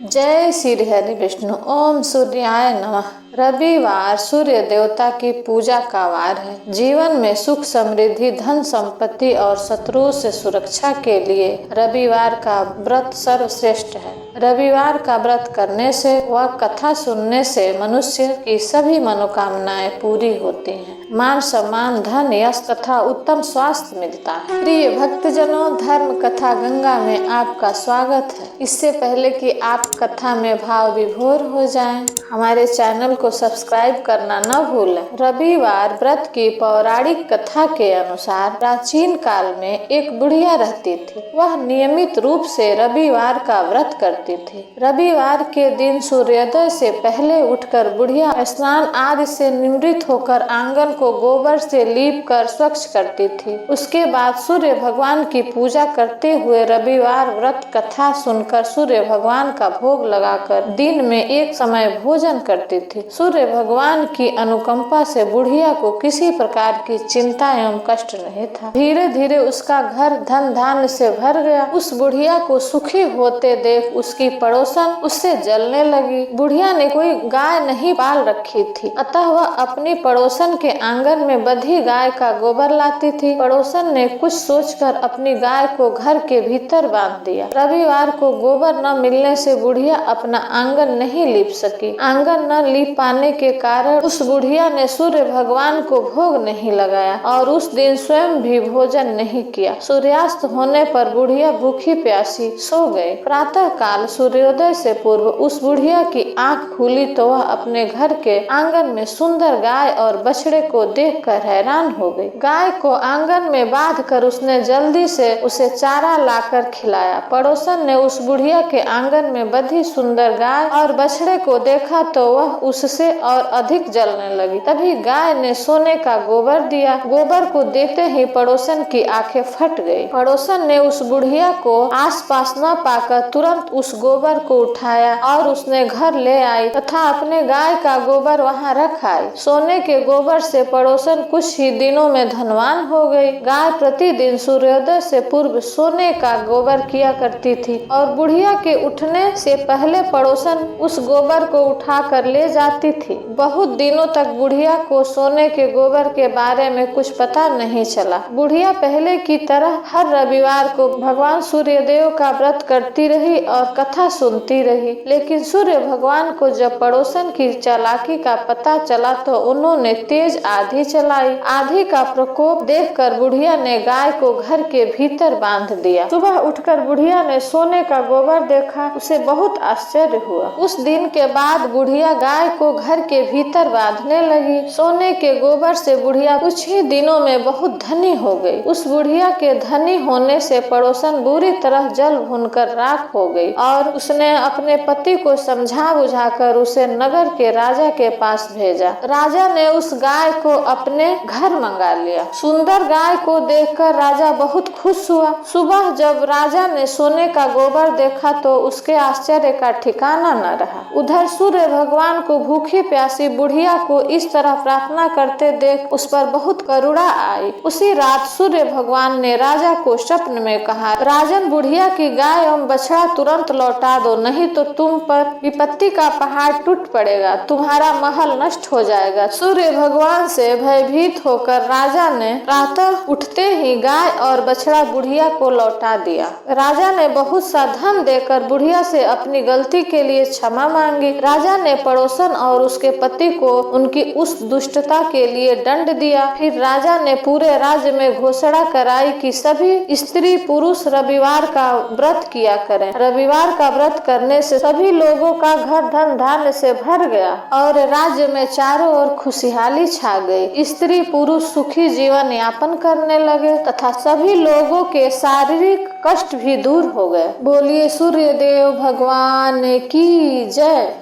जय श्री हरि विष्णु। ओम सूर्याय नमः। रविवार सूर्य देवता की पूजा का वार है। जीवन में सुख समृद्धि धन संपत्ति और शत्रुओं से सुरक्षा के लिए रविवार का व्रत सर्वश्रेष्ठ है। रविवार का व्रत करने से व कथा सुनने से मनुष्य की सभी मनोकामनाएं पूरी होती हैं। मान सम्मान धन यश तथा उत्तम स्वास्थ्य मिलता है। प्रिय भक्तजनों, धर्म कथा गंगा में आपका स्वागत है। इससे पहले कि आप कथा में भाव विभोर हो जाएं, हमारे चैनल को सब्सक्राइब करना न भूलें। रविवार व्रत की पौराणिक कथा के अनुसार प्राचीन काल में एक बुढ़िया रहती थी। वह नियमित रूप से रविवार का व्रत करती थी। रविवार के दिन सूर्योदय से पहले उठकर बुढ़िया स्नान आदि से निवृत्त होकर आंगन को गोबर से लीप कर स्वच्छ करती थी। उसके बाद सूर्य भगवान की पूजा करते हुए रविवार व्रत कथा सुनकर सूर्य भगवान का भोग लगाकर दिन में एक समय भोजन करती थी। सूर्य भगवान की अनुकंपा से बुढ़िया को किसी प्रकार की चिंता एवं कष्ट नहीं था। धीरे धीरे उसका घर धन धान्य से भर गया। उस बुढ़िया को सुखी होते देख उसकी पड़ोसन उससे जलने लगी। बुढ़िया ने कोई गाय नहीं पाल रखी थी, अतः वह अपनी पड़ोसन के आंगन में बंधी गाय का गोबर लाती थी। पड़ोसन ने कुछ सोचकर अपनी गाय को घर के भीतर बांध दिया। रविवार को गोबर न मिलने से बुढ़िया अपना आंगन नहीं लीप सकी। आंगन न लीप पाने के कारण उस बुढ़िया ने सूर्य भगवान को भोग नहीं लगाया और उस दिन स्वयं भी भोजन नहीं किया। सूर्यास्त होने पर बुढ़िया भूखी प्यासी सो गई। प्रातः काल सूर्योदय से पूर्व उस बुढ़िया की आंख खुली तो वह अपने घर के आंगन में सुंदर गाय और बछड़े को देखकर हैरान हो गई। गाय को आंगन में बांधकर उसने जल्दी से उसे चारा लाकर खिलाया। पड़ोसन ने उस बुढ़िया के आंगन में बंधी सुंदर गाय और बछड़े को देखा तो वह उससे और अधिक जलने लगी। तभी गाय ने सोने का गोबर दिया। गोबर को देखते ही पड़ोसन की आंखें फट गई। पड़ोसन ने उस बुढ़िया को आसपास न पाकर तुरंत उस गोबर को उठाया और उसने घर ले आई तथा अपने गाय का गोबर वहां रख आई। सोने के गोबर से पड़ोसन कुछ ही दिनों में धनवान हो गई। गाय प्रतिदिन सूर्योदय से पूर्व सोने का गोबर किया करती थी और बुढ़िया के उठने से पहले पड़ोसन उस गोबर को उठा कर ले जाती थी। बहुत दिनों तक बुढ़िया को सोने के गोबर के बारे में कुछ पता नहीं चला। बुढ़िया पहले की तरह हर रविवार को भगवान सूर्यदेव का व्रत करती रही और कथा सुनती रही। लेकिन सूर्य भगवान को जब पड़ोसन की चालाकी का पता चला तो उन्होंने तेज आंधी चलाई। आंधी का प्रकोप देखकर बुढ़िया ने गाय को घर के भीतर बांध दिया। सुबह उठकर बुढ़िया ने सोने का गोबर देखा। उसे बहुत आश्चर्य हुआ। उस दिन के बाद बुढ़िया गाय को घर के भीतर बांधने लगी। सोने के गोबर से बुढ़िया कुछ ही दिनों में बहुत धनी हो गई। उस बुढ़िया के धनी होने से पड़ोसन बुरी तरह जल भूनकर राख हो गई और उसने अपने पति को समझा बुझाकर उसे नगर के राजा के पास भेजा। राजा ने उस गाय को अपने घर मंगा लिया। सुंदर गाय को देखकर राजा बहुत खुश हुआ। सुबह जब राजा ने सोने का गोबर देखा तो उसके आश्चर्य का ठिकाना न रहा। उधर सूर्य भगवान को भूखी प्यासी बुढ़िया को इस तरह प्रार्थना करते देख उस पर बहुत करुणा आई। उसी रात सूर्य भगवान ने राजा को स्वप्न में कहा, राजन, बुढ़िया की गाय एवं बछड़ा तुरंत लौटा दो, नहीं तो तुम पर विपत्ति का पहाड़ टूट पड़ेगा, तुम्हारा महल नष्ट हो जाएगा। सूर्य भगवान से भयभीत होकर राजा ने प्रातः उठते ही गाय और बछड़ा बुढ़िया को लौटा दिया। राजा ने बहुत सा धन देकर बुढ़िया से अपनी गलती के लिए क्षमा मांगी। राजा ने पड़ोसन और उसके पति को उनकी उस दुष्टता के लिए दंड दिया। फिर राजा ने पूरे राज्य में घोषणा कराई कि सभी स्त्री पुरुष रविवार का व्रत किया करें। रविवार का व्रत करने से सभी लोगों का घर धन धान्य से भर गया और राज्य में चारों ओर खुशहाली छा गई। स्त्री पुरुष सुखी जीवन यापन करने लगे तथा सभी लोगों के शारीरिक कष्ट भी दूर हो गए। बोलिए सूर्यदेव भगवान की जय।